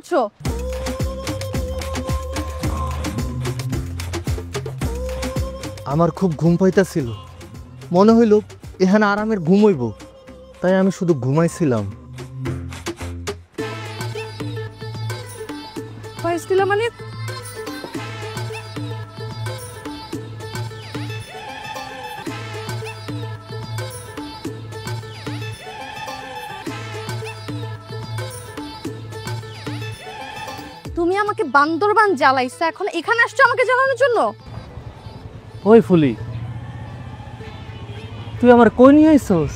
করছো? আমার খুব ঘুম পাইতাছিল, মনে হইল এখানে আরামের ঘুম হইব, তাই আমি শুধু ঘুমাইছিলাম। মানে তুমি আমাকে বান্দরবান জ্বালাইছো, এখন এখানে আসছো আমাকে জ্বালানোর জন্য? ওই ফুলি, তুই আমার কই নিয়ে আইছস?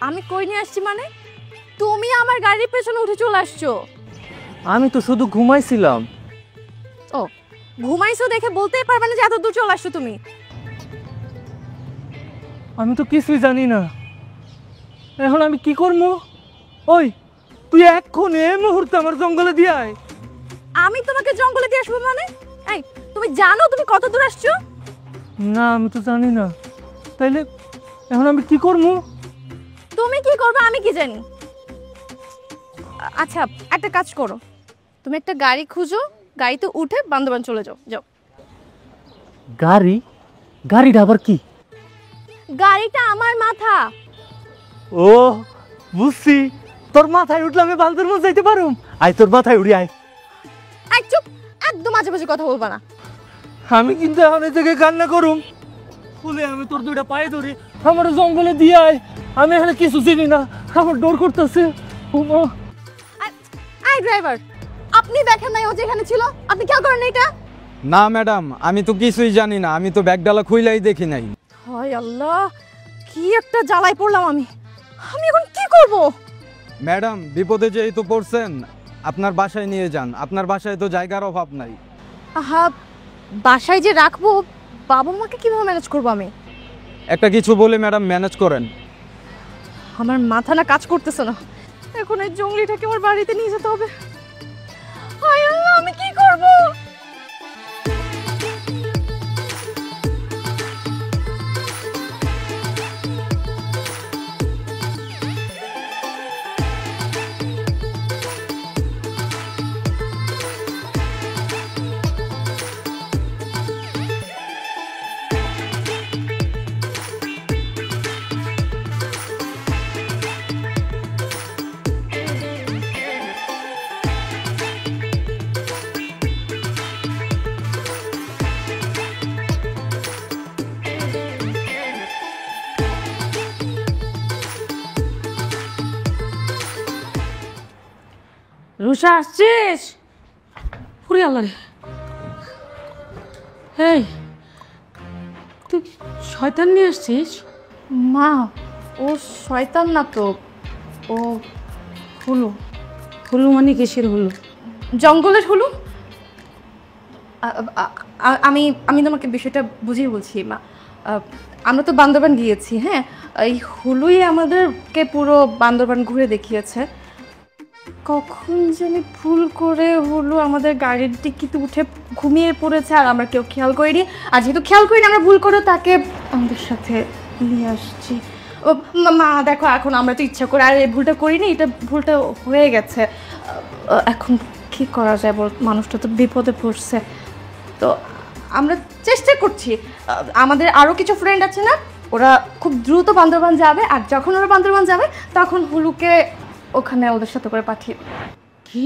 আমি কই নিয়ে আসছি মানে? তুমি আমার গাড়ির পেছনে উঠে চলে আসছো। আমি তো শুধু ঘুমাইছিলাম। ও, ঘুমাইছো দেখে বলতেই পারবে না যে এত দূর চলে আসছো তুমি। আমি তো কিছুই জানি না, এখন আমি কি করবো? ওই তুই এখন এই মুহূর্তে আমার জঙ্গলে দিয়ে আয়। আমি তোমাকে জঙ্গলে দিয়ে আসবো মানে? এই, তুমি জানো তুমি কত দূর আসছো? না, আমি তো জানি না, তাইলে এখন আমি কি করবো? তুমি কি করবে আমি কি জানি। আচ্ছা, একটা কাজ করো, তুমি একটা গাড়ি খুঁজো, গাড়িতে উঠে বান্দরবান চলে যাও। যাও। গাড়ি? গাড়িটা আবার কি? গাড়িটা আমার মাথা। ও বুঝছি, তোর মাথায় উঠলে আমি বান্দরবান যাইতে পারুম। আয় তোর মাথায় উড়ি আয়। এক চুপ, একদম মাঝে মাঝে কথা বলবা না। আমি কিন্তু এখন এই জায়গায় কান্না করুম। ফুলে আমি তোর দুইটা পায়ে ধরি, আমার জঙ্গলে দিয়ে আয়। আমি এখানে কিছু চিনি না, আমার ডর করতেছে। এই ড্রাইভার, আপনি দেখেন নাই ও যেখানে ছিল? আপনি খেয়াল করেন এটা? না ম্যাডাম, আমি তো কিছুই জানি না, আমি তো ব্যাগডালা খুইলাই দেখি নাই। হায় আল্লাহ, কি একটা জ্বালায় পড়লাম আমি। আমি এখন কি করব? ম্যাডাম, বিপদে যেহেতু পড়ছেন, আপনার বাসায় নিয়ে যান। আপনার বাসায় তো জায়গার অভাব নাই। আহা, বাসায় যে রাখবো, বাবা মাকে কিভাবে ম্যানেজ করবো আমি? একটা কিছু বলে ম্যাডাম ম্যানেজ করেন। আমার মাথা না কাজ করতেছে না, এখন এই জঙ্গলিটাকে আমার বাড়িতে নিয়ে যেতে হবে। হায় আল্লাহ, আমি কি করব? রুষা আসছিস? পুরি আল্লাহ রে, এই তুই শয়তান নিয়ে আসছিস? মা, ও শয়তান না তো, ও হুলু। হুলু মানে কিসের হুলু? জঙ্গলের হুলু। আমি আমি তোমাকে বিষয়টা বুঝিয়ে বলছি মা। আমরা তো বান্দরবান গিয়েছি, হ্যাঁ, এই হুলুই আমাদেরকে পুরো বান্দরবান ঘুরে দেখিয়েছে। কখন জানি ভুল করে হুলু আমাদের গাড়ির ডিকিতে উঠে ঘুমিয়ে পড়েছে, আর আমরা কেউ খেয়াল করিনি। আর যেহেতু খেয়াল করিনি, আমরা ভুল করে তাকে আমাদের সাথে নিয়ে আসছি। ও মা দেখো, এখন আমরা তো ইচ্ছা করে আর এই ভুলটা করিনি, এটা ভুলটা হয়ে গেছে। এখন কি করা যায় বল, মানুষটা তো বিপদে পড়ছে। তো আমরা চেষ্টা করছি, আমাদের আরও কিছু ফ্রেন্ড আছে না, ওরা খুব দ্রুত বান্দরবান যাবে, আর যখন ওরা বান্দরবান যাবে তখন হুলুকে ওখানে ওদের সাথে করে পাঠিয়ে। কি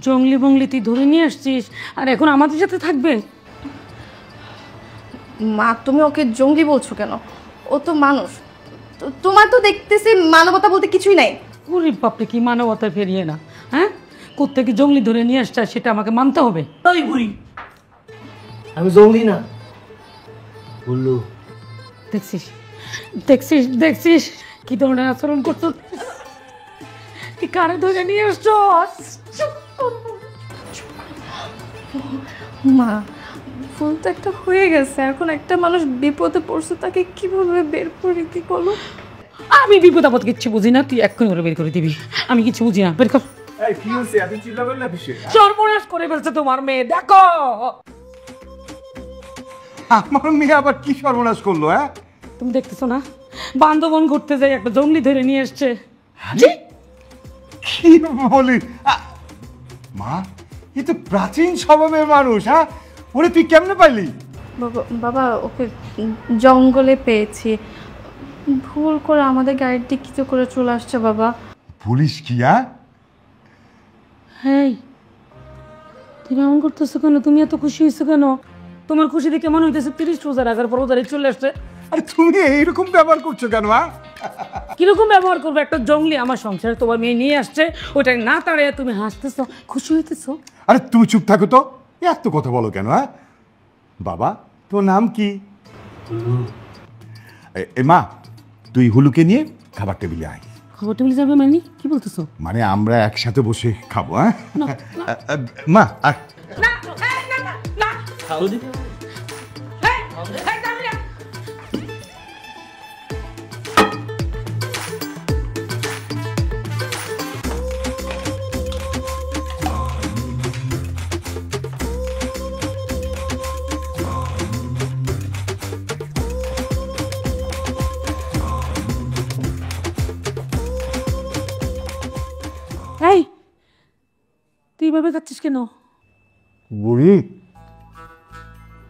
জঙ্গলি বংলি তুই ধরে নিয়ে আসছিস, আর এখন আমাদের সাথে থাকবে? মা, তুমি ওকে জঙ্গলি বলছো কেন? ও তো মানুষ। তোমার তো দেখতেছি মানবতা বলতে কিছুই নাই। ওরে বাপরে, কি মানবতা ফেরিয়ে না, হ্যাঁ? কোত্থেকে জঙ্গলি ধরে নিয়ে আসছে সেটা আমাকে মানতে হবে। তাই বুড়ি, আমি জঙ্গলি না, বললু। দেখছিস দেখছিস দেখছিস কি ধরনের আচরণ করছো? তুই কারে ধরে নিয়ে আসছ? মা, ভুল তো একটা হয়ে গেছে, এখন একটা মানুষ বিপদে পড়ছে, তাকে কিভাবে বের করে কি বলো? আমি বিপদ আপদ কিচ্ছু বুঝি না, তুই এক্ষুনি করে বের করে দিবি। আমি কিছু বুঝি না, বের কর। সর্বনাশ করে ফেলছে তোমার মেয়ে, দেখো। আমার মেয়ে আবার কি সর্বনাশ করলো? হ্যাঁ, তুমি দেখতেছো না, বান্দরবন ঘুরতে যাই একটা জঙ্গলি ধরে নিয়ে এসছে। কি বলি? মা এ তো প্রাচীন স্বভাবের মানুষ, হ্যাঁ? ওরে তুই কেমনে পাইলি? বাবা বাবা ওকে জঙ্গলে পেয়েছি, ভুল করে আমাদের গাড়ির ডিক্কিতে করে চলে আসছে বাবা। পুলিশ কি, হ্যাঁ? হ্যাঁ, তুমি এমন করতেছো কেন? তুমি এত খুশি হয়েছো কেন? তোমার খুশি দেখে মনে হইতেছে 30 রোজা রাখার পর ওদের চলে আসছে। আরে তুমি এইরকম ব্যবহার করছো কেন, হ্যাঁ? কিরকম ব্যবহার করবো? একটা জঙ্গলি আমার সংসারে তোমার মেয়ে নিয়ে আসছে, ওটা না তাড়িয়ে তুমি হাসতেছো, খুশি হইতেছো। আরে তুমি চুপ থাকো তো, এত কথা বলো কেন, হ্যাঁ? বাবা তোর নাম কি? মা তুই হুলুকে নিয়ে খাবার টেবিলে আয়। খবর টেবিলে যাবে মানে কি বলতেছো? মানে আমরা একসাথে বসে খাবো, হ্যাঁ? মা আয়। এই তুই এভাবে খাচ্ছিস কেন? বুড়ি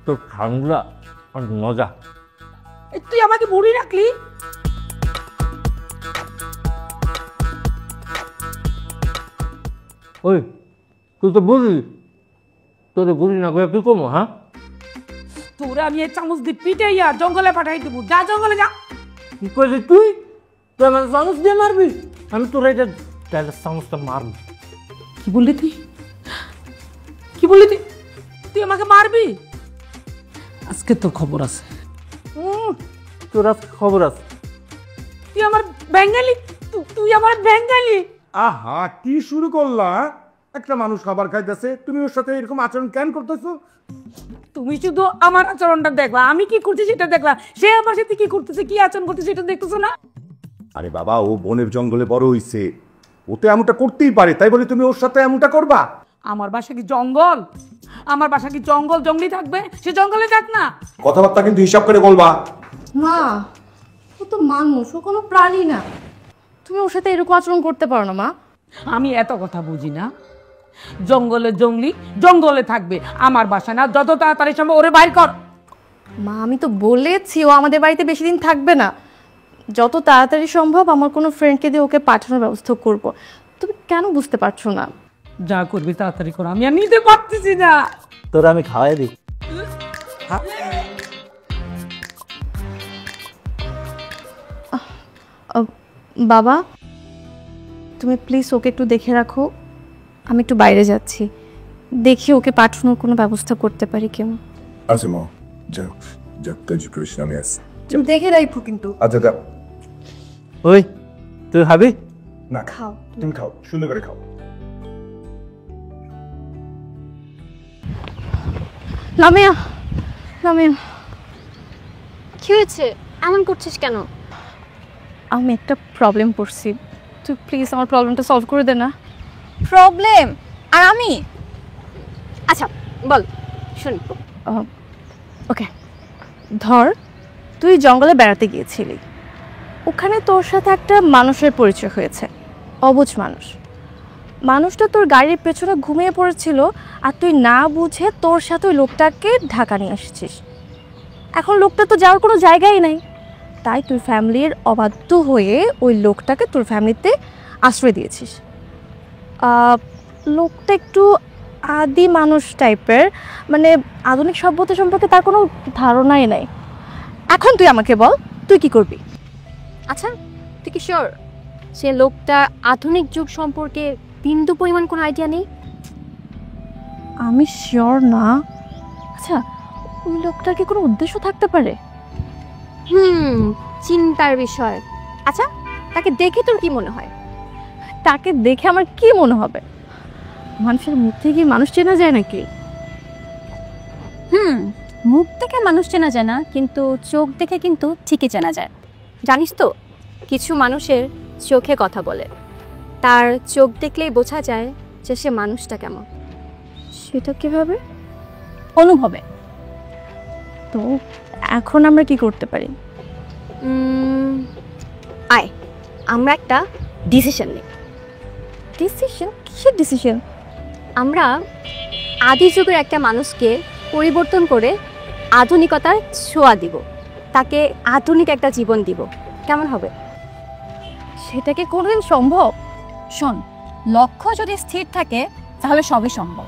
তোর ঠান্ডা আর মজা। তুই আমাকে বুড়ি রাখলি? ওই তুই তো বুঝলি, তোর বুড়ি না করে কি করবো? হ্যাঁ, তোরা আমি এই চামচ দিয়ে পিটাইয়া জঙ্গলে পাঠাই দেবো। যা জঙ্গলে যা। কি করছিস তুই? তুই আমার চামচ দিয়ে মারবি? আমি তোর এটা চামচটা মারবো। কি বললি তুই? কি বললি তুই? তুই আমাকে মারবি? আজকে তোর খবর আছে। তোর আজকে খবর আছে। তুই আমার বেঙ্গালি, তুই আমার বেঙ্গালি। আহা কি শুরু করলা, হ্যাঁ? একটা মানুষ খাবার খাইতেছে, তুমি ওর সাথে এরকম আচরণ কেন করতেছো? তুমি শুধু আমার আচরণটা দেখবা, আমি কি করছি সেটা দেখবা। সে আমার সাথে কি করতেছে, কি আচরণ করতেছে সেটা দেখতেছো না? আরে বাবা ও বনের জঙ্গলে বড় হইছে, ও তো এমনটা করতেই পারে, তাই বলে তুমি ওর সাথে এমনটা করবা? আমার বাসা কি জঙ্গল? আমার বাসা কি জঙ্গল? জঙ্গলি থাকবে, সে জঙ্গলে থাক না। কথাবার্তা কিন্তু হিসাব করে বলবা। মা ও তো মানুষ, ও কোনো প্রাণী না, তুমি ওর সাথে এরকম আচরণ করতে পারো না মা। আমি এত কথা বুঝি না। জঙ্গলে জঙ্গলি জঙ্গলে থাকবে, আমার বাসা না। যত তাড়াতাড়ি সম্ভব ওরে বাইর কর। মা আমি তো বলেছি ও আমাদের বাড়িতে বেশি দিন থাকবে না, যত তাড়াতাড়ি সম্ভব আমার কোনো ফ্রেন্ডকে দিয়ে ওকে পাঠানোর ব্যবস্থা করব। তুমি কেন বুঝতে পারছো না? যা করবি তাড়াতাড়ি কর, আমি আর নিতে পারতেছি না। তোরা আমি খাওয়াই দিই। বাবা তুমি প্লিজ ওকে একটু দেখে রাখো, আমি একটু বাইরে যাচ্ছি, দেখি ওকে পাঠানোর কোনো ব্যবস্থা করতে পারি কেমন। আচ্ছা মা যাও, যাও কাজ করিস, আমি আসছি। তুমি দেখে রাখো কিন্তু। আচ্ছা যাও। ওই তুই খাবি? না খাও। তুমি খাও, সুন্দর করে খাও। লামিয়া, লামিয়া কি হয়েছে? এমন করছিস কেন? আমি একটা প্রবলেম পড়ছি, তুই প্লিজ আমার প্রবলেমটা সলভ করে দে না। প্রবলেম? আর আমি? আচ্ছা বল, শুনি। ওকে ধর তুই জঙ্গলে বেড়াতে গিয়েছিলি, ওখানে তোর সাথে একটা মানুষের পরিচয় হয়েছে, অবুঝ মানুষ। মানুষটা তোর গাড়ির পেছনে ঘুমিয়ে পড়েছিল আর তুই না বুঝে তোর সাথে ওই লোকটাকে ঢাকা নিয়ে এসেছিস। এখন লোকটা তো যাওয়ার কোনো জায়গাই নাই, তাই তুই ফ্যামিলির অবাধ্য হয়ে ওই লোকটাকে তোর ফ্যামিলিতে আশ্রয় দিয়েছিস। লোকটা একটু আদি মানুষ টাইপের, মানে আধুনিক সভ্যতা সম্পর্কে তার কোনো ধারণাই নাই। এখন তুই আমাকে বল তুই কি করবি? আচ্ছা তুই কি শিওর সে লোকটা আধুনিক যুগ সম্পর্কে বিন্দু পরিমাণ কোনো আইডিয়া নেই? আমি শিওর না। আচ্ছা ওই লোকটার কি কোনো উদ্দেশ্য থাকতে পারে? চিন্তার বিষয়। আচ্ছা তাকে দেখে তোর কি মনে হয়? তাকে দেখে আমার কি মনে হবে? মানুষের মুখ থেকে মানুষ চেনা যায় নাকি? মুখ দেখে মানুষ চেনা যায় না, কিন্তু চোখ দেখে কিন্তু ঠিকই চেনা যায়। জানিস তো কিছু মানুষের চোখে কথা বলে, তার চোখ দেখলেই বোঝা যায় যে সে মানুষটা কেমন। সেটা কিভাবে? অনুভবে। তো এখন আমরা কি করতে পারি? আয় আমরা একটা ডিসিশন নিই। ডিসিশন? কিসের ডিসিশন? আমরা আদি যুগের একটা মানুষকে পরিবর্তন করে আধুনিকতার ছোঁয়া দিব, তাকে আধুনিক একটা জীবন দিব, কেমন হবে? সেটা কি কোনোদিন সম্ভব? শোন, লক্ষ্য যদি স্থির থাকে তাহলে সবই সম্ভব।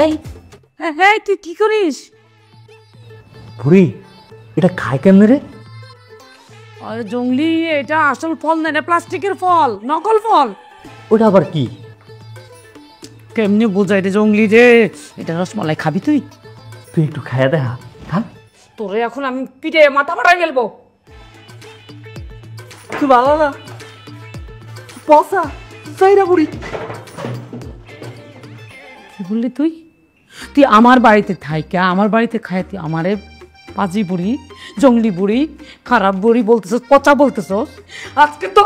এই হ্যাঁ তুই কি করিস? বুড়ি এটা খায় কেমনে রে? আরে জঙ্গলি, এটা আসল ফল না, প্লাস্টিকের ফল, নকল ফল। ওটা আবার কি? কেমনে বোঝাই রে জঙ্গলি রে? এটা রসমালাই খাবি তুই? তুই একটু খায়া দেখা। হ্যাঁ তোরে এখন আমি পিঠে মাথা ফাটাই ফেলবো। তুই ভালো না পসা সাইরা বুড়ি। কি বললি তুই? তুই আমার বাড়িতে থাইকা আমার বাড়িতে খায় তুই আমারে পাজি বুড়ি, জঙ্গলি বুড়ি, খারাপ বুড়ি বলতেছস, পচা বলতেছস। আজকে তো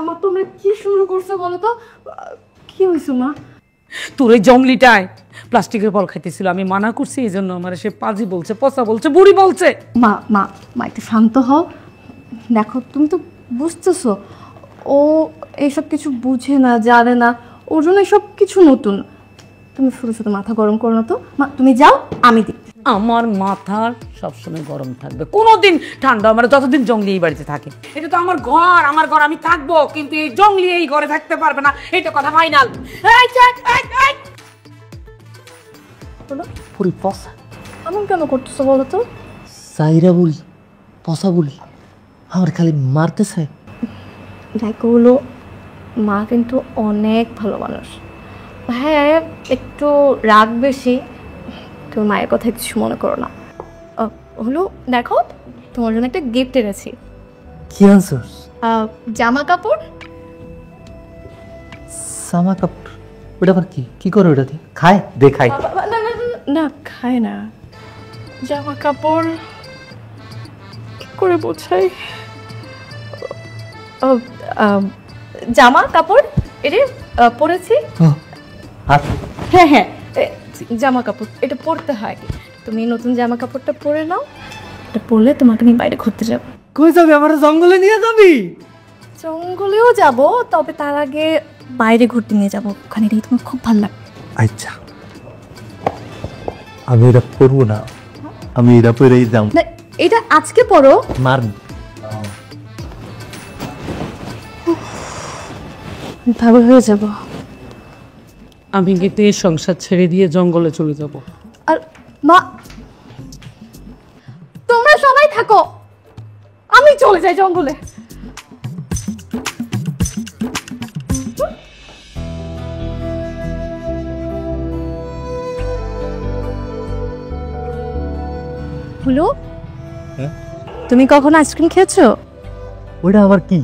মা তোমরা কি শুরু করছো বলো তো? কি হয়েছে মা? তোর এই জঙ্গলিটায় প্লাস্টিকের ফল খাইতেছিল, আমি মানা করছি, এই জন্য আমার সে পাজি বলছে, পচা বলছে, বুড়ি বলছে। মা মা মা একটু শান্ত হও। দেখো তুমি তো বুঝতেছো ও এইসব কিছু বুঝে না, জানে না, ওর জন্য সব কিছু নতুন। তুমি শুধু শুধু মাথা গরম করো না তো মা, তুমি যাও, আমি দেখি। আমার মাথা সবসময় গরম থাকবে, কোনোদিন ঠান্ডা আমার যতদিন জঙ্গলি এই বাড়িতে থাকে। এটা তো আমার ঘর আমি থাকবো, কিন্তু এই জঙ্গলি এই ঘরে থাকতে পারবে না, এটা কথা ফাইনাল। বুড়ি পসা এমন কেন করতেছো বলো তো? সাইরা বুড়ি, পসা বুড়ি আমার খালি মারতে চায়। দেখো হলো মা কিন্তু অনেক ভালো মানুষ। হ্যাঁ একটু রাগ বেশি, তোমার মায়ের কথা কিছু মনে করো না। হলো দেখো তোমার জন্য একটা গিফট এনেছি। কি আনছস? জামা কাপড়। জামা কাপড়? ওটা আবার কি? কি করে ওটা দিয়ে? খায়? দেখাই। না না না খায় না। জামা কাপড় কি করে বোঝাই? জামা কাপড় এটা পরেছি। হ্যাঁ হ্যাঁ জামা কাপড় এটা পরতে হয়। তুমি নতুন জামা কাপড়টা পরে নাও, এটা পরলে তোমাকে আমি বাইরে ঘুরতে যাবো। কই যাবি? আমার জঙ্গলে নিয়ে যাবি? জঙ্গলেও যাব, তবে তার আগে বাইরে ঘুরতে নিয়ে যাবো, ওখানে গিয়ে তোমার খুব ভালো লাগবে। আচ্ছা আমি এটা পরবো না, আমি এটা পরেই যাম। না এটা আজকে পরো। মার পাগল হয়ে যাব। আমি কিন্তু এই সংসার ছেড়ে দিয়ে জঙ্গলে চলে যাব। আর মা তোমরা সবাই থাকো, আমি চলে যাই জঙ্গলে। হলো তুমি কখনো আইসক্রিম খেয়েছো? ওটা আবার কি?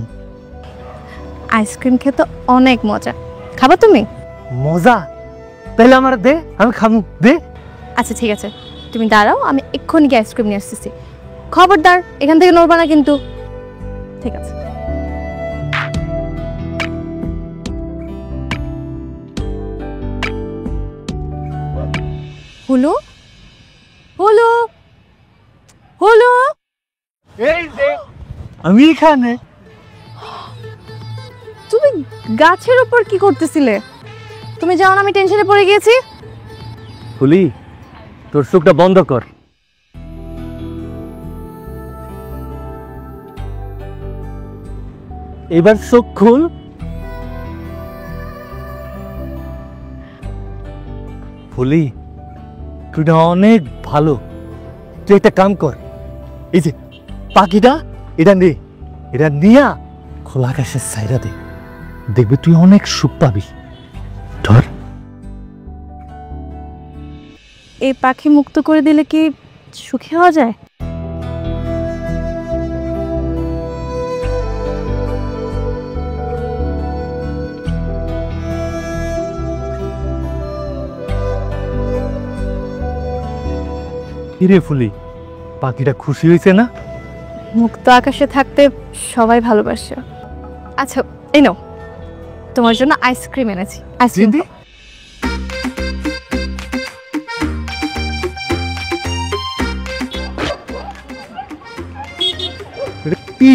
আইসক্রিম খেতে অনেক মজা, খাবা তুমি? মজা? তাহলে আমার দে, আমি খামু, দে। আচ্ছা ঠিক আছে, তুমি দাঁড়াও, আমি এক্ষুনি গিয়ে আইসক্রিম নিয়ে আসতেছি। খবরদার এখান থেকে নড়বা না কিন্তু। ঠিক আছে। হলো হলো হলো এই যে আমি এখানে। তুমি গাছের উপর কি করতেছিলে? তুমি যাও না, আমি টেনশনে পড়ে গিয়েছি। ফুলি তোর চোখটা বন্ধ কর। এবার চোখ খুল। ফুলি তুই না অনেক ভালো, তুই একটা কাম কর, এই যে পাখিটা এটা নে, এটা নিয়া খোলা আকাশের সাইরা দে, দেখবি তুই অনেক সুখ পাবি। ধর। এই পাখি মুক্ত করে দিলে কি সুখী হওয়া যায়? কিরে ফুলি পাখিটা খুশি হয়েছে না? মুক্ত আকাশে থাকতে সবাই ভালোবাসে। আচ্ছা এই নাও, তোমার জন্য আইসক্রিম এনেছি। আইসক্রিম দিদি এটা কি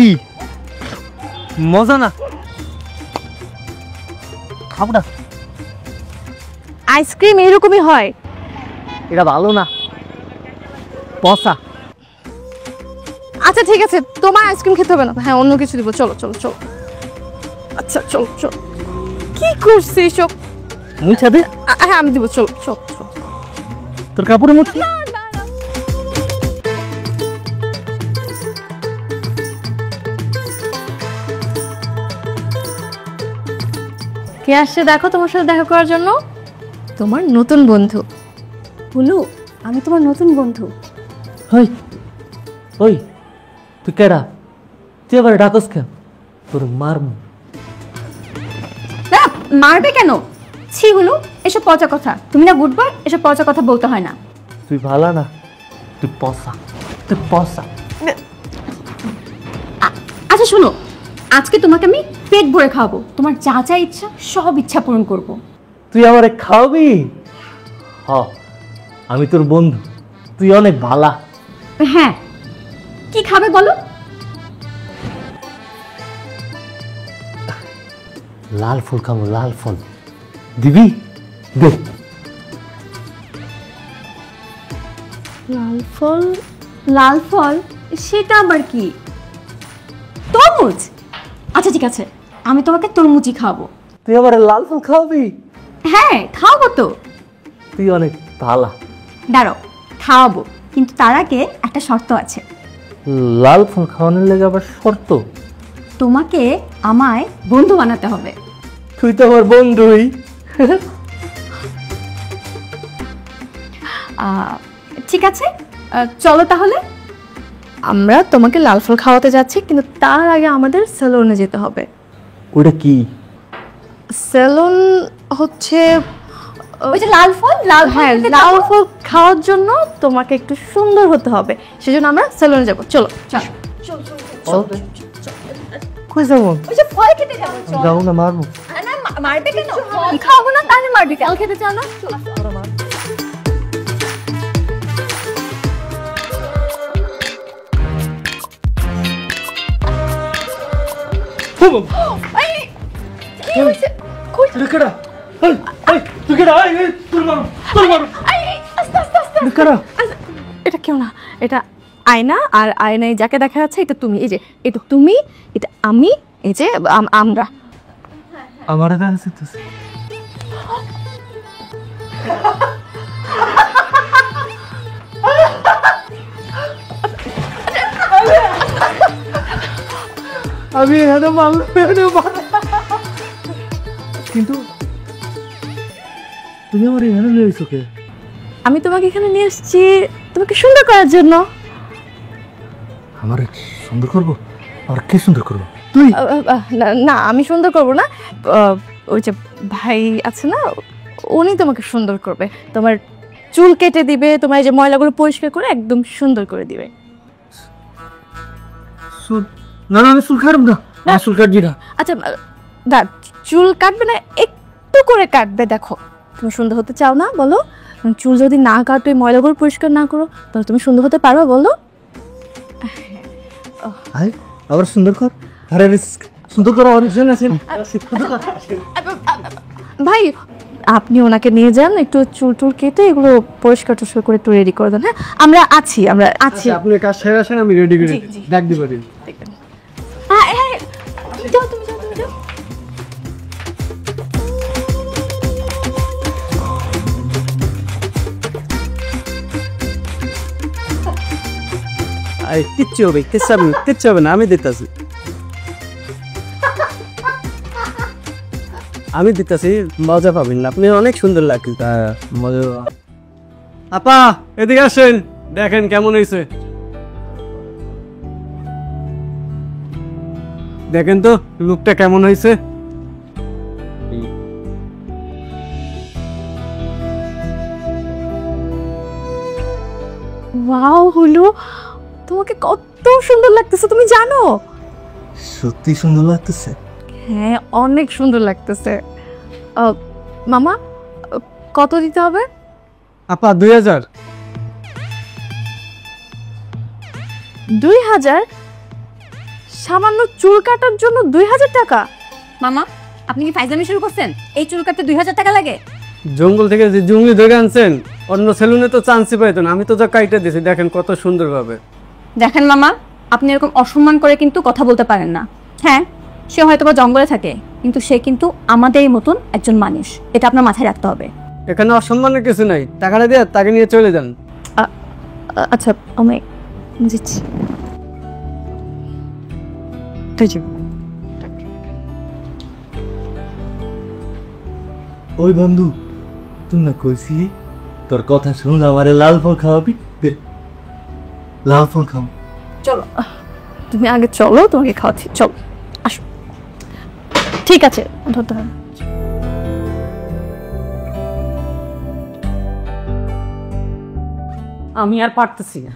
মজা না, খাবো না। আইসক্রিম এরকমই হয়। এটা ভালো না, পচা। আচ্ছা ঠিক আছে, তোমার আইসক্রিম খেতে হবে না, হ্যাঁ অন্য কিছু দিব। চলো চলো চলো। আচ্ছা চলো চলো। কি করছিস এসব? মুছা দে, হ্যাঁ আমি দিব। চলো চলো চলো। তোর কাপড়ে মুছি। কে আসছে দেখো তোমার সাথে দেখা করার জন্য? তোমার নতুন বন্ধু। হুলু, আমি তোমার নতুন বন্ধু। ওই ওই তুই কেডা? তুই আবার ডাকস কেন? তোর মারমু। না, মারবে কেন? ছি হুলু, এসব পচা কথা। তুমি না গুডবার, এসব পচা কথা বলতে হয় না। তুই ভালো না, তুই পচা, তুই পচা। আচ্ছা শোনো, আজকে তোমাকে আমি পেট ভরে খাওয়াবো। তোমার যা যা ইচ্ছা সব ইচ্ছা পূরণ করব। তুই আমারে খাওয়াবি? হ, আমি তোর বন্ধু, তুই অনেক ভালা। হ্যাঁ, কি খাবে বলো? লাল ফুল খাবো, লাল ফুল দিবি? দে। লাল ফল? লাল ফল সেটা আবার কি? তরমুজ? আচ্ছা ঠিক আছে, আমি তোমাকে তরমুজই খাওয়াবো। তুই আবার লাল ফুল খাওয়াবি? হ্যাঁ খাওয়াবো তো। তুই অনেক ভালা। দাঁড়াও, খাওয়াবো, কিন্তু তার আগে একটা শর্ত আছে। লাল ফুল খাওয়ানোর লেগে আবার শর্ত? তোমাকে আমায় বন্ধু বানাতে হবে। তুই তো আমার বন্ধুই। ঠিক আছে, চলো তাহলে। আমরা তোমাকে লাল ফল খাওয়াতে যাচ্ছি, কিন্তু তার আগে আমাদের সেলুনে যেতে হবে। ওটা কি? সেলুন হচ্ছে ওই যে লাল ফল, লাল ফল হ্যাঁ, খেতে লাল যাবো। ফল খাওয়ার জন্য তোমাকে একটু সুন্দর হতে হবে, সেজন্য আমরা সেলুনে যাব। চলো চলো। কই যাবো? ওই যে ফল খেতে যাবো। চলো। যাবো না, মারবো। না, মারবে কেন? ফল খাওয়াবো না, তাহলে মারবে কেন? ফল খেতে চাও না? চলো। কি হয়েছে? কই? তুই কেডা? তুই কেডা? তোর মারো, তোর মারো। আস্তে আস্তে আস্তে। তুই কেডা? এটা কেউ না, এটা আয়না, আর আয়নায় যাকে দেখা যাচ্ছে এটা তুমি। এই যে এটা তুমি, এটা আমি, এই যে আমরা। আমার দেখা যাচ্ছে। আমি এখানে মারলাম, কিন্তু তুমি আমার এখানে নিয়ে এসো কে? আমি তোমাকে এখানে নিয়ে এসেছি তোমাকে সুন্দর করার জন্য। আমার সুন্দর করবো? আর কে সুন্দর করবো? তুই? না আমি সুন্দর করব না, ওই যে ভাই আছে না, উনি তোমাকে সুন্দর করবে। তোমার চুল কেটে দিবে, তোমার এই যে ময়লাগুলো পরিষ্কার করে একদম সুন্দর করে দিবে। চুল? না না, আমি চুল কাটব না, আমি চুল কাটবি না। আচ্ছা দা, চুল কাটবে না, একটু করে কাটবে। দেখো তুমি সুন্দর হতে চাও না, বলো। চুল যদি না কাটো, এই ময়লাগুলো পরিষ্কার না করো, তাহলে তুমি সুন্দর হতে পারবে? বলো। আয় আবার সুন্দর কর। আরে সুন্দর করা অরিজিনাল আছে। ভাই আপনি ওনাকে নিয়ে যান, একটু চুল টুল কেটে এগুলো পরিষ্কার টরিষ্কার করে একটু রেডি করে দেন। হ্যাঁ আমরা আছি। আপনি কাজ সেরে আসেন, আমি রেডি করে ডাক দিব। যাও তুমি, যাও তুমি, যাও। কিচ্ছু হবে, কিচ্ছু হবে না, আমি দিতেছি, মজা পাবেন না। আপনি অনেক সুন্দর লাগছে। মজা। আপা এদিকে আসেন, দেখেন কেমন হয়েছে। দেখেন তো লুকটা কেমন হয়েছে। ওয়াও হুলু, তোমাকে কত সুন্দর লাগতেছে তুমি জানো? সত্যি সুন্দর লাগতেছে। হ্যাঁ অনেক সুন্দর লাগতেছে। মামা কত দিতে হবে? আপা 2000। 2000? সামান্য চুল কাটার জন্য 2000 টাকা? মামা আপনি কি ফাইজলামি শুরু করছেন? এই চুল কাটতে 2000 টাকা লাগে? জঙ্গল থেকে যে জঙ্গলি ধরে আনছেন, অন্য সেলুনে তো চান্সই পাইতো না, আমি তো যা কাইটা দিয়েছি, দেখেন কত সুন্দরভাবে। দেখেন মামা, আপনি এরকম অসম্মান করে কিন্তু কথা বলতে পারেন না। হ্যাঁ সে হয়তো বা জঙ্গলে থাকে, কিন্তু সে কিন্তু আমাদেরই মতন একজন মানুষ, এটা আপনার মাথায় রাখতে হবে। এখানে অসম্মানের কিছু নাই, টাকাটা দিয়ে তাকে নিয়ে চলে যান। আচ্ছা আমি দিচ্ছি। ওই বন্ধু, তুই না কইছি তোর কথা শুনলে আমারে লাল ফল খাওয়াবি? দে, লাল ফল খাও। চলো তুমি আগে চলো, তোমাকে খাওয়াচ্ছি, চলো আসো। ঠিক আছে ধরতে হবে। আমি আর পারতেছি না,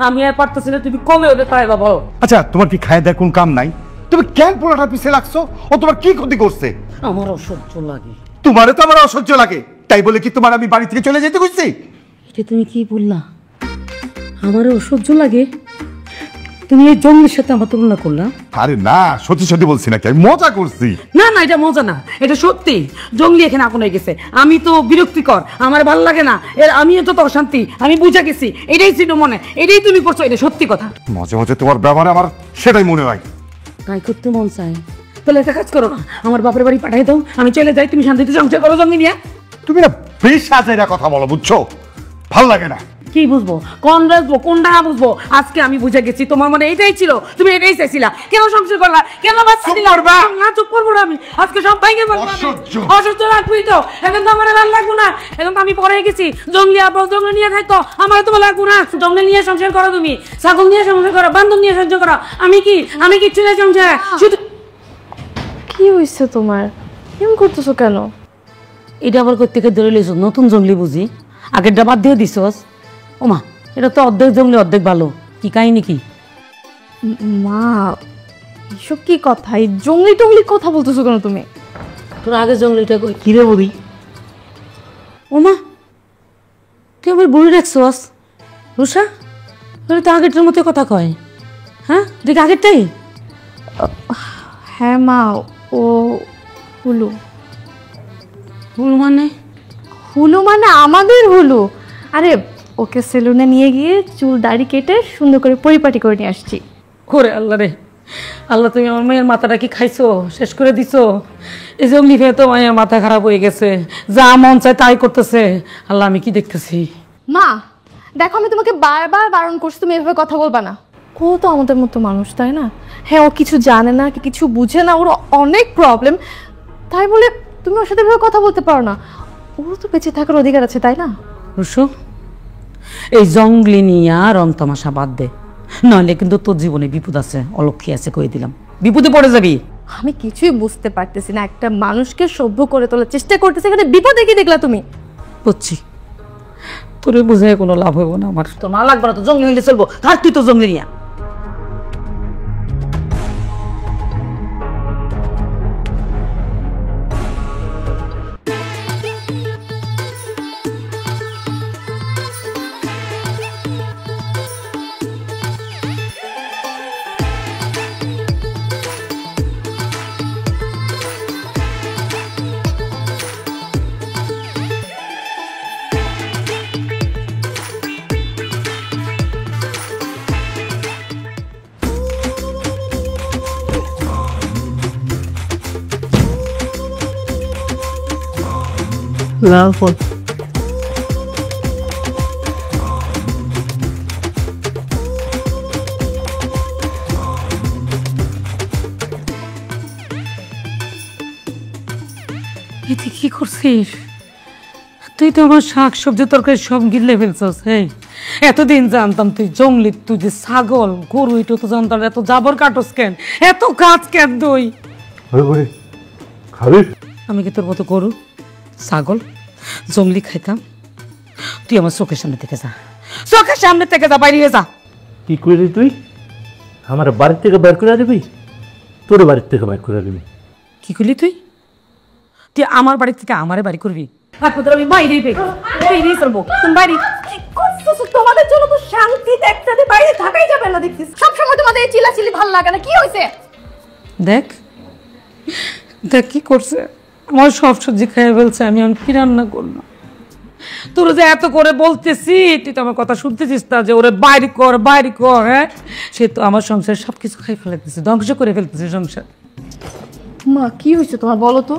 আমি আর পারতেছি না, তুমি কবে ওদের পায়ে বাবা। আচ্ছা তোমার কি খায় দেয় কোন কাম নাই? তুমি কেন পোলাটার পিছে লাগছো? ও তোমার কি ক্ষতি করছে? আমার অসহ্য লাগে। তোমারে তো আমার অসহ্য লাগে, তাই বলে কি তোমার আমি বাড়ি থেকে চলে যেতে কইছি? এটা তুমি কি বললা? আমারও অসহ্য লাগে? তুমি এই জঙ্গলের সাথে আমার তুলনা করলা? আরে না, সত্যি সত্যি বলছি নাকি, আমি মজা করছি। না না, এটা মজা না, এটা সত্যি। জঙ্গলি এখানে আগুন হয়ে গেছে, আমি তো বিরক্তিকর, আমার ভালো লাগে না, এর আমিও তো অশান্তি, আমি বুঝে গেছি, এটাই ছিল মনে, এটাই তুমি করছো, এটা সত্যি কথা। মাঝে মাঝে তোমার ব্যবহারে আমার সেটাই মনে হয়। তাই করতে মন চায়, তাহলে একটা কাজ করো না, আমার বাপের বাড়ি পাঠাই দাও, আমি চলে যাই, তুমি শান্তিতে সংসার করো জঙ্গলি নিয়ে। তুমি না বেশ সাজাইরা কথা বলো, বুঝছো? ভাল লাগে না। কি বুঝবো, কোন বুঝবো, কোনটা না বুঝবো? আজকে আমি বুঝে গেছি তোমার মনে এটাই ছিল, তুমি এটাই চাইছিলা। কেন সংসার করলা, কেন বাচ্চা দিলা? না চুপ করবো না আমি, আজকে সব ভাঙে বলবো। অসহ্য লাগবেই তো, এখন তো আমার ভালো লাগবো না, এখন তো আমি পরে গেছি। জঙ্গলি আপা জঙ্গলি নিয়ে থাকতো, আমার তো ভালো লাগবো না। জঙ্গল নিয়ে সংসার করো, তুমি ছাগল নিয়ে সংসার করো, বান্ধব নিয়ে সংসার করো, আমি কিচ্ছু নেই সংসার। শুধু কি হয়েছে তোমার, এমন করতেছো কেন? এটা আবার কোত্থেকে ধরে লিয়েছ? নতুন জঙ্গলি বুঝি, আগেরটা বাদ দিয়ে দিছস? ওমা, এটা তো অর্ধেক জঙ্গলি অর্ধেক ভালো, কি কাহিনী কি? মা এসব কি কথা, এই জঙ্গলি টঙ্গলি কথা বলতেছো কেন তুমি? তোর আগে জঙ্গলিটা কই? কিরে বুড়ি? ওমা, তুই আবার বুড়ি রাখছস? রুষা, তোর তো আগেরটার মতো কথা কয়। হ্যাঁ দেখ আগেরটাই। হ্যাঁ মা, ও হুলু। হুলু মানে? হুলু মানে আমাদের হুলু। আরে ওকে সেলুনে নিয়ে গিয়ে চুল দাড়ি কেটে সুন্দর করে পরিপাটি করে নিয়ে আসছি। করে আল্লাহ রে আল্লাহ, তুমি আমার মেয়ের মাথাটা কি খাইছো, শেষ করে দিছো? এই জঙ্গলি খেয়ে তো মায়ের মাথা খারাপ হয়ে গেছে, যা মন চায় তাই করতেছে। আল্লাহ আমি কি দেখতেছি? মা দেখো, আমি তোমাকে বারবার বারণ করছি তুমি এভাবে কথা বলবা না। ও তো আমাদের মতো মানুষ, তাই না? হ্যাঁ ও কিছু জানে না, কিছু বুঝে না, ওর অনেক প্রবলেম, তাই বলে তুমি ওর সাথে এভাবে কথা বলতে পারো না। ওর তো বেঁচে থাকার অধিকার আছে, তাই না? রুশু, এই জঙ্গলি নিয়ে রং তামাশা বাদ দে, নাহলে কিন্তু তোর জীবনে বিপদ আছে, অলক্ষী আছে, কই দিলাম, বিপদে পড়ে যাবি। আমি কিছুই বুঝতে পারতেছি না, একটা মানুষকে সভ্য করে তোলার চেষ্টা করতেছে, এখানে বিপদে কি দেখলা তুমি? বুঝছি, তোরে বুঝে কোনো লাভ হইব না আমার, তোর মা লাগবে না, তো জঙ্গলি হইলে চলবো, আর তুই তো জঙ্গলি নিয়া। লাল ফল। এতে কি করছিস তুই? তো আমার শাক সবজি তরকারি সব গিলে ফেলছস। হ্যাঁ এতদিন জানতাম তুই জঙ্গলি, তুই যে ছাগল গরু এটা তো জানতাম, এত জাবর কাটস কেন, এত কাজ কেন তুই? আমি কি তোর মতো গরু ছাগল জঙ্গলি খাইতাম? তুই আমার চোখের সামনে থেকে যা, চোখের সামনে থেকে যা, বাইরে যা। কি করলি তুই? আমার বাড়ির থেকে বের করে দিবি? তোর বাড়ির থেকে বের করে দিবি? কি করলি তুই? তুই আমার বাড়ি থেকে আমারে বাড়ি করবি? একমাত্র আমি বাইরেই পেয়ে বাইরেই চলবো। তুমি বাইরে কি করতেছো? তোমাদের জন্য তো শান্তিতে একসাথে বাইরে থাকাই যাবে না দেখছিস। সবসময় তোমাদের এই চিল্লাচিল্লি ভালো লাগে না, কি হয়েছে? দেখ দেখ কি করছে, আমার সব সবজি খেয়ে ফেলছে। আমি এখন কি রান্না করবো? তোর যে এত করে বলতেছি, তুই তো আমার কথা শুনতেছিস না যে ওরে বাইরে কর বাইরে কর। হ্যাঁ, সে তো আমার সংসার সবকিছু খাই ফেলতেছে, ধ্বংস করে ফেলতেছে সংসার। মা কি হয়েছে তোমার বলো তো?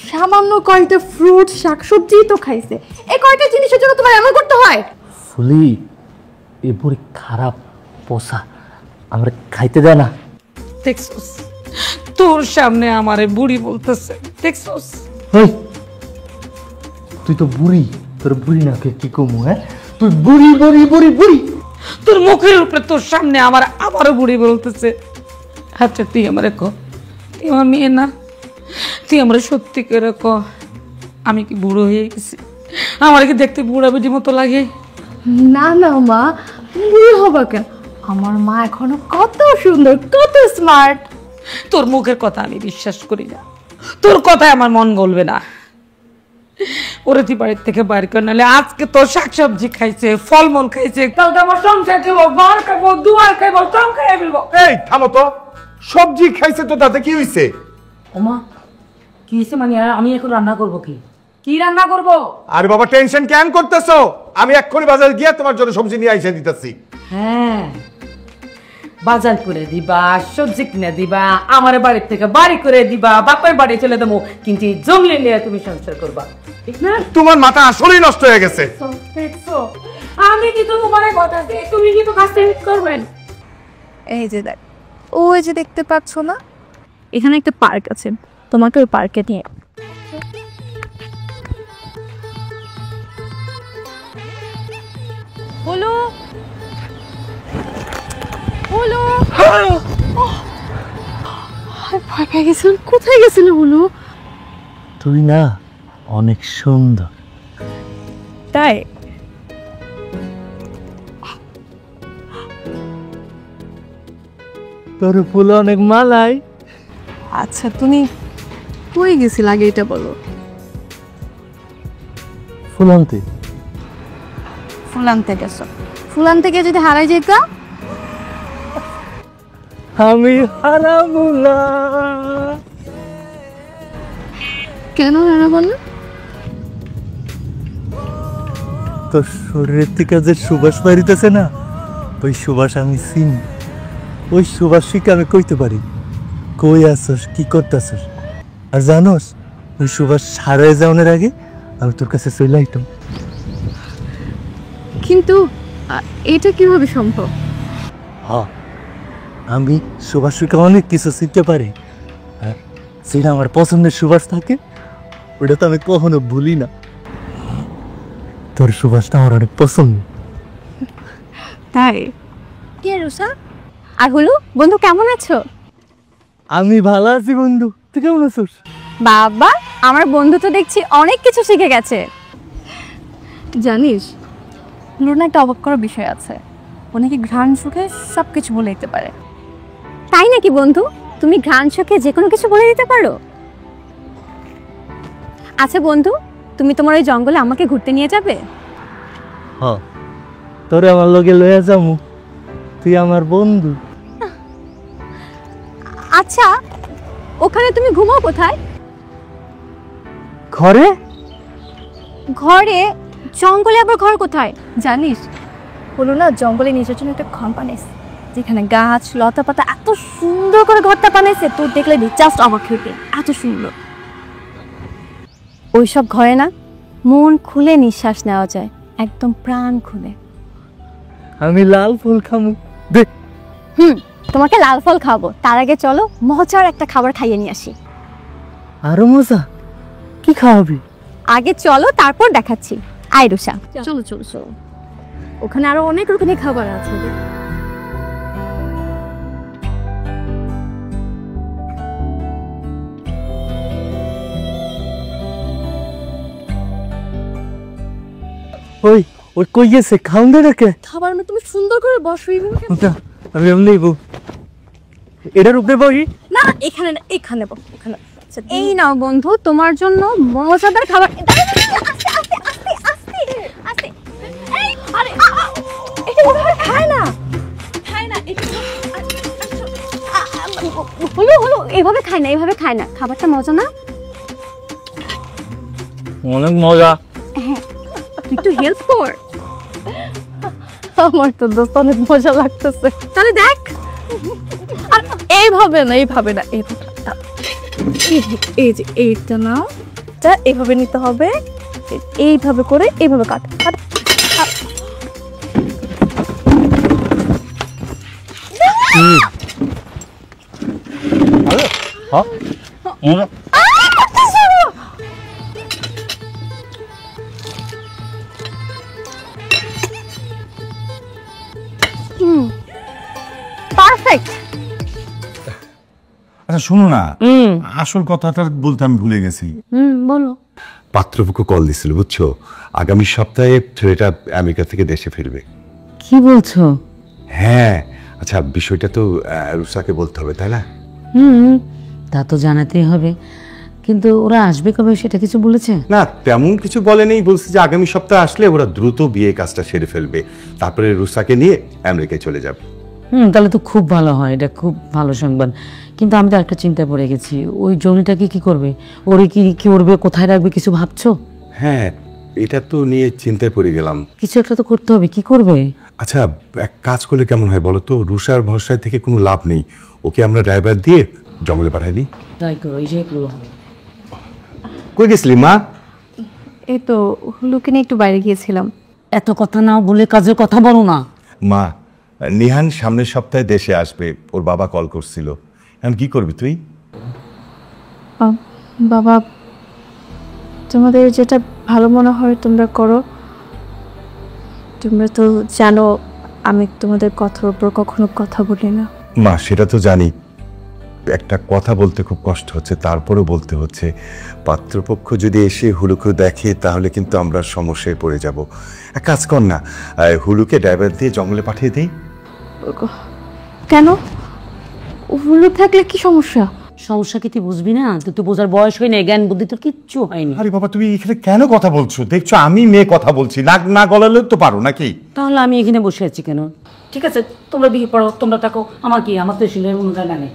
সামান্য কয়েকটা ফ্রুট শাকসবজি তো খাইছে, এই কয়েকটা জিনিসের জন্য তোমার এমন করতে হয়? ফুলি এ বুড়ি খারাপ পোষা, আমরা খাইতে দেয় না। দেখছোস তোর সামনে আমারে বুড়ি বলতেছে, দেখছোস? ওই তুই তো বুড়ি, তোর বুড়ি না কি কমু? হ্যাঁ তুই বুড়ি বুড়ি বুড়ি বুড়ি, তোর মুখের উপরে তোর সামনে আবারও বুড়ি বলতেছে। আচ্ছা তুই আমারে ক, তুই আমার মেয়ে না? তুই আমরা সত্যি করে ক, আমি কি বুড়ো হয়ে গেছি? আমার কি দেখতে বুড়া বেটির মতো লাগে? না না মা, বুড়ি হবা কেন? আমার মা এখনো কত সুন্দর, কত স্মার্ট। তোর মুখের কথা আমি বিশ্বাস করি না, তোর কথায় আমার মন গলবে না। ওরে তুই বাড়ির থেকে বাইর কর, নাহলে আজকে তোর শাকসবজি খাইছে, ফলমূল খাইছে, কালকে আমার সংসার খাইবো, ঘর খাইবো, দুয়ার খাইবো, সব খাইয়ে ফেলবো। এই থামো তো, সবজি খাইছে তো তাতে কি হইছে? ওমা কি হয়েছে? মানে আমি এখন রান্না করবো? কি রান্না করবো? আরে বাবা টেনশন কেন করতেছো? আমি এক্ষুনি বাজারে গিয়ে তোমার জন্য সবজি নিয়ে আইসা দিতেছি। হ্যাঁ, বাজার করে দিবা, সবজি কিনে দিবা, আমার বাড়ির থেকে বাড়ি করে দিবা, বাপের বাড়ি চলে দেবো, কিন্তু জমি নিয়ে তুমি সংসার করবা, ঠিক না? তোমার মাথা আসলেই নষ্ট হয়ে গেছে। আমি কিন্তু তোমার কথা দিই, তুমি কিন্তু কাজটা করবেন। এই যে দেখ, ওই যে দেখতে পাচ্ছ না, এখানে একটা পার্ক আছে, তোমাকে ওই পার্কে নিয়ে। হলো হলো, ভয় পেয়ে গেছিলাম। কোথায় গেছিল হলো? তুই না অনেক সুন্দর। তাই? তোর ফুল অনেক মালাই। আচ্ছা তুমি কই গেছিল আগে এটা বলো। ফুল আনতে। ফুল আনতে গেছো? ফুল আনতে গিয়ে যদি হারাই যেতা? আমি হারাবো না। কেন হারাবো না? তোর শরীরের থেকে যে সুবাস বাড়িতেছে না, ওই সুবাস আমি চিনি। ওই সুবাস শিখে আমি কইতে পারি কই আসছস, কি করতেছস। আর জানোস, ওই সুবাস সারায় যাওয়ার আগে আমি তোর কাছে চলে আইতাম। কিন্তু এটা কিভাবে সম্ভব? হ্যাঁ, আমি সুবাস শিখে অনেক কিছু শিখতে পারি। আর সেটা আমার পছন্দের সুবাস থাকে, ওটা তো আমি কখনো ভুলি না। তোর সুবাসটা আমার অনেক পছন্দ। তাই? কে রুষা? আর হলু, বন্ধু কেমন আছো? আমি ভালো আছি বন্ধু, তুই কেমন আছিস? বাবা, আমার বন্ধু তো দেখছি অনেক কিছু শিখে গেছে। জানিস, লুনা একটা অবাক করার বিষয় আছে, ও নাকি ঘ্রাণ সুখে সব কিছু বলে দিতে পারে। তাই নাকি বন্ধু? তুমি ঘ্রাণ চোখে যে কোনো কিছু বলে দিতে পারো? আচ্ছা বন্ধু, তুমি তোমার ওই জঙ্গলে আমাকে ঘুরতে নিয়ে যাবে? হ্যাঁ, তোরে আমার লগে লইয়া যামু, তুই আমার বন্ধু। আচ্ছা, ওখানে তুমি ঘুমাও কোথায়? ঘরে? ঘরে? জঙ্গলে আবার ঘর কোথায়? জানিস, হলো না জঙ্গলে নিজের জন্য একটা ঘর বানাইছে, যেখানে গাছ লতা পাতা এত সুন্দর করে ঘরটা বানাইছে, তোর দেখলে জাস্ট অবাক হইবে, এত সুন্দর। ওইসব ঘরে না মন খুলে নিঃশ্বাস নেওয়া যায়, একদম প্রাণ খুলে। আমি লাল ফুল খামু, দে। তোমাকে লাল ফল খাবো, তার আগে চলো মজার একটা খাবার খাইয়ে নিয়ে আসি। আরো মজা? কি খাওয়াবি? আগে চলো, তারপর দেখাচ্ছি। আয় রুষা, চলো চলো চলো, ওখানে আরো অনেক রকমের খাবার আছে। ওই ওই কই গেছে খাউন দে রেখে খাবার না তুমি সুন্দর করে বসো এইভাবে কেন? আমি এমনি এটার উপরে বই না এখানে না, এখানে বসো এখানে। আচ্ছা এই নাও বন্ধু তোমার জন্য মজাদার খাবার। আস্তে আস্তে আস্তে আস্তে আস্তে। এই, আরে এটা ওভাবে খায় না, খায় না এটা হলো হলো, এভাবে খায় না, এভাবে খায় না। খাবারটা মজা না? অনেক মজা। তুই একটু হেল্প কর। আমার তো দোস্ত অনেক মজা লাগতেছে। তাহলে দেখ। আর এইভাবে না, এইভাবে না, এইভাবে না। এই যে এইটা নাও, এটা এইভাবে নিতে হবে, এইভাবে করে এইভাবে কাট কাট। পারফেক্ট। আচ্ছা শোনো না, আসল কথাটা বলতে আমি ভুলে গেছি। বলো। পাত্রপক্ষ কল দিছিল বুঝছো, আগামী সপ্তাহে ছেলেটা আমেরিকা থেকে দেশে ফিরবে। কি বলছো? হ্যাঁ, আচ্ছা বিষয়টা তো রুসাকে বলতে হবে তাই না? তা তো জানাতেই হবে, কিন্তু ওরা আসবে কবে সেটা কিছু বলেছে? না তেমন কিছু বলেনি, বলছে যে আগামী সপ্তাহে আসলে ওরা দ্রুত বিয়ে কাজটা সেরে ফেলবে, তারপরে রুসাকে নিয়ে আমেরিকায় চলে যাবে। তাহলে তো খুব ভালো হয়, এটা খুব ভালো সংবাদ। কিন্তু আমি তো একটা চিন্তায় পড়ে গেছি, ওই জমিটাকে কি করবে? ওরে কি করবে, কোথায় রাখবে, কিছু ভাবছো? হ্যাঁ এটা তো নিয়ে চিন্তায় পড়ে গেলাম। কিছু একটা তো করতে হবে, কি করবে? আচ্ছা এক কাজ করলে কেমন হয় বলো তো, রুসার ভরসায় থেকে কোনো লাভ নেই, ওকে আমরা ড্রাইভার দিয়ে জঙ্গলে পাঠাই দিই। তাই করো, এই যে কই গেছিলি মা? এই তো হুলুকে নিয়ে একটু বাইরে গিয়েছিলাম। এত কথা না বলে কাজের কথা বলো না। মা নিহান সামনের সপ্তাহে দেশে আসবে, ওর বাবা কল করছিল, এখন কি করবি তুই? বাবা তোমাদের যেটা ভালো মনে হয় তোমরা করো। তোমরা তো জানো আমি তোমাদের কথার উপর কখনো কথা বলি না। মা সেটা তো জানি, একটা কথা বলতে খুব কষ্ট হচ্ছে, তারপরেও বলতে হচ্ছে। পাত্রপক্ষ যদি এসে হুলুকে দেখে তাহলে কিন্তু আমরা সমস্যায় পড়ে যাব। এক কাজ কর না, হুলুকে ড্রাইভার দিয়ে জঙ্গলে পাঠিয়ে দিই। কেন? হুলু থাকলে কি সমস্যা? সমস্যা কি তুই বুঝবি না? তুই বোঝার বয়স হয় না, জ্ঞান বুদ্ধি তোর কিচ্ছু হয়নি। আরে বাবা তুমি এখানে কেন কথা বলছো? দেখছো আমি মেয়ে কথা বলছি, নাক না গলালে তো পারো নাকি? তাহলে আমি এখানে বসে আছি কেন? ঠিক আছে তোমরা বিয়ে পড়ো, তোমরা থাকো, আমার কি, আমার তো শিলের কোনো জায়গা নেই।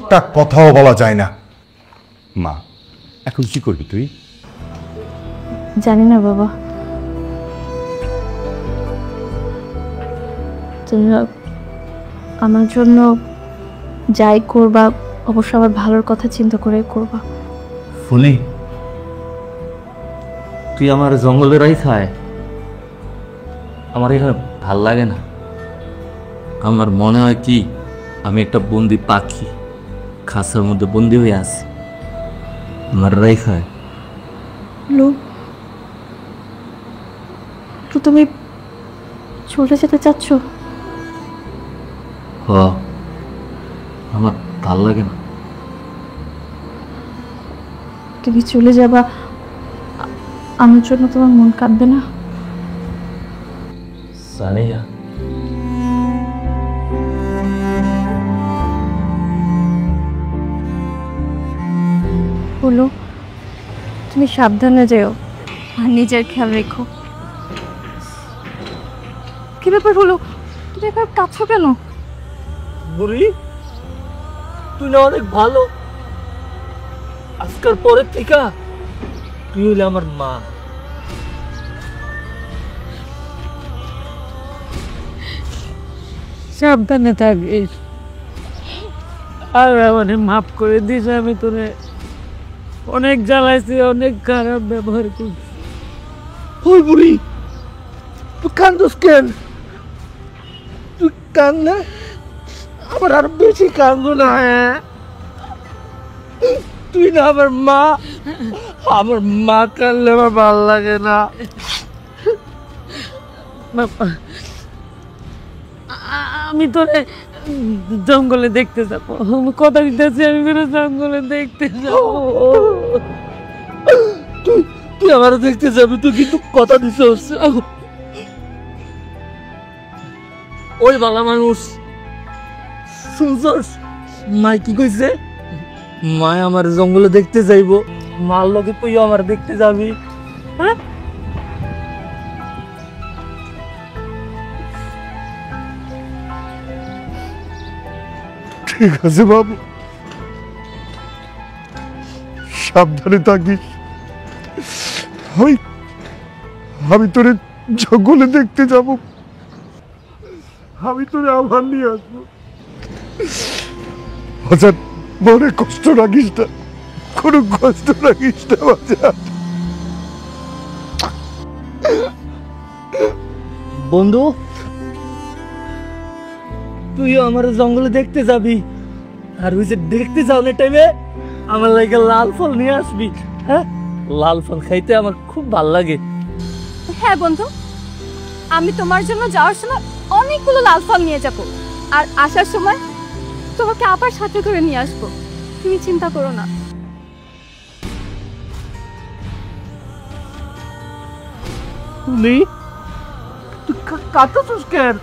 একটা কথাও বলা যায় না। মা এখন কি করবি তুই? জানি না বাবা, তুমি আমার জন্য যাই করবা অবশ্য আমার ভালোর কথা চিন্তা করে করবা। ফুলি তুই আমার জঙ্গলে রাইখায়, আমার এখানে ভাল লাগে না। আমার মনে হয় কি আমি একটা বন্দি পাখি, খাঁচার মধ্যে বন্দি হয়ে আছি, আমার রাইখায়। লু তো তুমি চলে যেতে চাচ্ছ? হ, আমার ভাল লাগে না। তুমি চলে যাবা, আমার জন্য তোমার মন কাঁদবে না? সানিয়া বলো, তুমি সাবধানে যেও আর নিজের খেয়াল রেখো। কি ব্যাপার হলো, তুমি এবার কাঁদছো কেন? বুড়ি তুই না অনেক ভালো, আজকাল পরের থেকে তুই হইলে আমার মা। সাবধানে থাকিস, আর আমাকে মাফ করে দিস। আমি তোরে অনেক জ্বালাইছি, অনেক খারাপ ব্যবহার করছি। ওই বুড়ি তুই কান্দোস কেন? তুই কান্দলে আমার আর বেশি কান্দো না। তুই না আমার মা, আমার মা কান্দলে আমার ভালো লাগে না। আমি তোরে জঙ্গলে দেখতে যাবো, আমি কথা দিতেছি, আমি তোরে জঙ্গলে দেখতে যাবো। তুই আমার দেখতে যাবি, তুই কিন্তু কথা দিছিস। ওই বালা মানুষ শুনছস মাই কি কইছে মায় আমার জঙ্গলে দেখতে যাইবো মার লগে তুই আমার দেখতে যাবি হ্যাঁ ঠিক আছে বাবু, সাবধানে থাকিস। আমি তোরে জঙ্গলে দেখতে যাব, আমি তোরে আবার নিয়ে আসবো। বাজার মনে কষ্ট রাখিস না, কোনো কষ্ট রাখিস না বাজার। বন্ধু তুই আমার জঙ্গলে দেখতে যাবি আর ওই যে দেখতে যাওয়ার টাইমে আমার লাগে লাল ফল নিয়ে আসবি হ্যাঁ লাল ফল খাইতে আমার খুব ভাল লাগে হ্যাঁ বন্ধু, আমি তোমার জন্য যাওয়ার সময় অনেকগুলো লাল ফল নিয়ে যাব আর আসার সময় তোমাকে আবার সাথে করে নিয়ে আসবো, তুমি চিন্তা করো না। তুই কাঁদতেছিস কেন?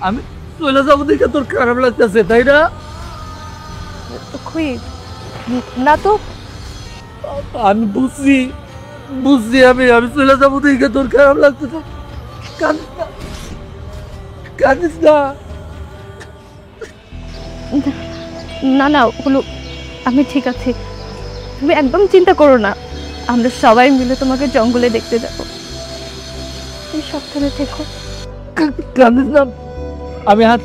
আমি চলে যাবো দেখে তোর খারাপ লাগতেছে তাই না? না তো, আমি বুঝছি আমি চলে যাবো দেখে তোর খারাপ লাগতেছে। কাঁদিস না। না না হলো, আমি ঠিক আছি, তুমি একদম চিন্তা করো না, আমরা সবাই মিলে তোমাকে জঙ্গলে দেখতে যাবো, তুমি সাবধানে থেকো। কাঁদিস না, আমি হাত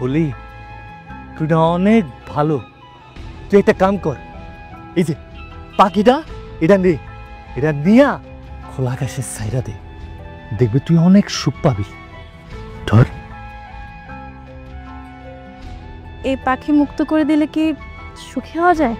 বলি তুই না অনেক ভালো, তুই একটা কাম কর, এই যে পাখিটা এটা নে, এটা নিয়া খোলা আকাশের ছাইরা দে, দেখবি তুই অনেক সুখ পাবি। ধর। এই পাখি মুক্ত করে দিলে কি সুখী হওয়া যায়?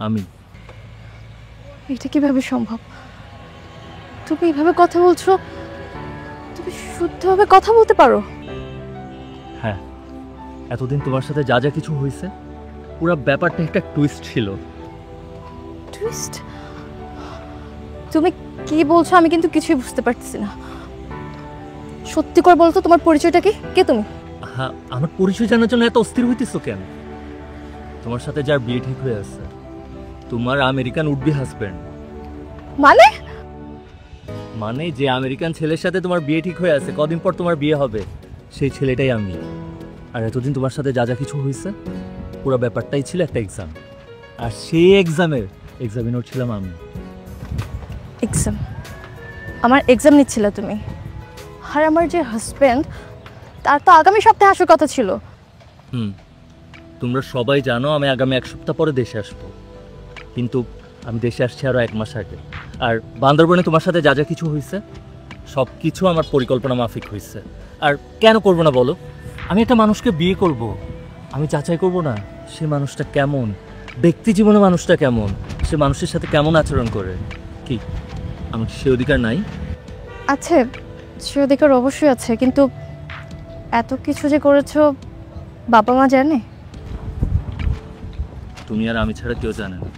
আমি এটা কিভাবে সম্ভব? তুমি এইভাবে কথা বলছো, তুমি শুদ্ধভাবে কথা বলতে পারো? হ্যাঁ, এতদিন তোমার সাথে যা যা কিছু হয়েছে পুরো ব্যাপারটা একটা টুইস্ট ছিল। টুইস্ট? তুমি কি বলছো আমি কিন্তু কিছুই বুঝতে পারতেছি না। সত্যি করে বলতো তোমার পরিচয়টা কি? কে তুমি? হ্যাঁ, আমার পরিচয় জানার জন্য এত অস্থির হইতেছো কেন? তোমার সাথে যার বিয়ে ঠিক হয়ে আছে, তোমার আমেরিকান উডবি হাজবেন্ড। মানে? মানে যে আমেরিকান ছেলের সাথে তোমার বিয়ে ঠিক হয়ে আছে, কদিন পর তোমার বিয়ে হবে, সেই ছেলেটাই আমি। আর এতদিন তোমার সাথে যা যা কিছু হয়েছে পুরো ব্যাপারটাই ছিল একটা এক্সাম, আর সেই এক্সামিনার ছিলাম আমি। এক্সাম? আমার এক্সাম নিচ্ছিলে তুমি? আর আমার যে হাজবেন্ড, তার তো আগামী সপ্তাহে আসার কথা ছিল। তোমরা সবাই জানো আমি আগামী 1 সপ্তাহ পরে দেশে আসবো, কিন্তু আমি দেশে আসছি আরও 1 মাস আগে। আর বান্দরবনে তোমার সাথে যা যা কিছু হয়েছে সব কিছু আমার পরিকল্পনা মাফিক হয়েছে। আর কেন করবো না বলো? আমি একটা মানুষকে বিয়ে করব, আমি যাচাই করব না সে মানুষটা কেমন, ব্যক্তি জীবনে মানুষটা কেমন, সে মানুষের সাথে কেমন আচরণ করে। কি আমার সে অধিকার নাই? আচ্ছা, সে অধিকার অবশ্যই আছে, কিন্তু এত কিছু যে করেছো বাবা মা জানে? তুমি আর আমি ছাড়া কেউ জানে না।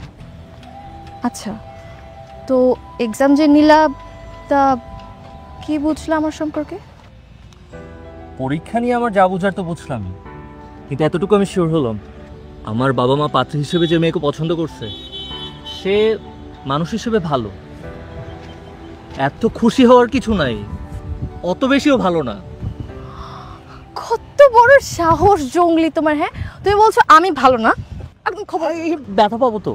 আচ্ছা, তো এক্সাম যে নিলা তা কি বুঝলা আমার সম্পর্কে? পরীক্ষা নিয়ে আমার যা বোঝার তো বুঝলামই, কিন্তু এতটুকু আমি শিওর হলাম আমার বাবা মা পাত্র হিসেবে যে মেয়েকে পছন্দ করছে সে মানুষ হিসেবে ভালো। এত খুশি হওয়ার কিছু নাই, অত বেশিও ভালো না। কত বড় সাহস জঙ্গলি তোমার! হ্যাঁ, তুমি বলছো আমি ভালো না? একদম খবর। ব্যথা পাবো তো,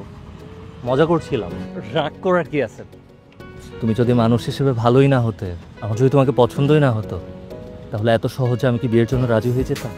মজা করছিলাম, রাগ করার কি আছে? তুমি যদি মানুষ হিসেবে ভালোই না হতে, আমার যদি তোমাকে পছন্দই না হতো, তাহলে এত সহজে আমি কি বিয়ের জন্য রাজি হয়ে যেতাম?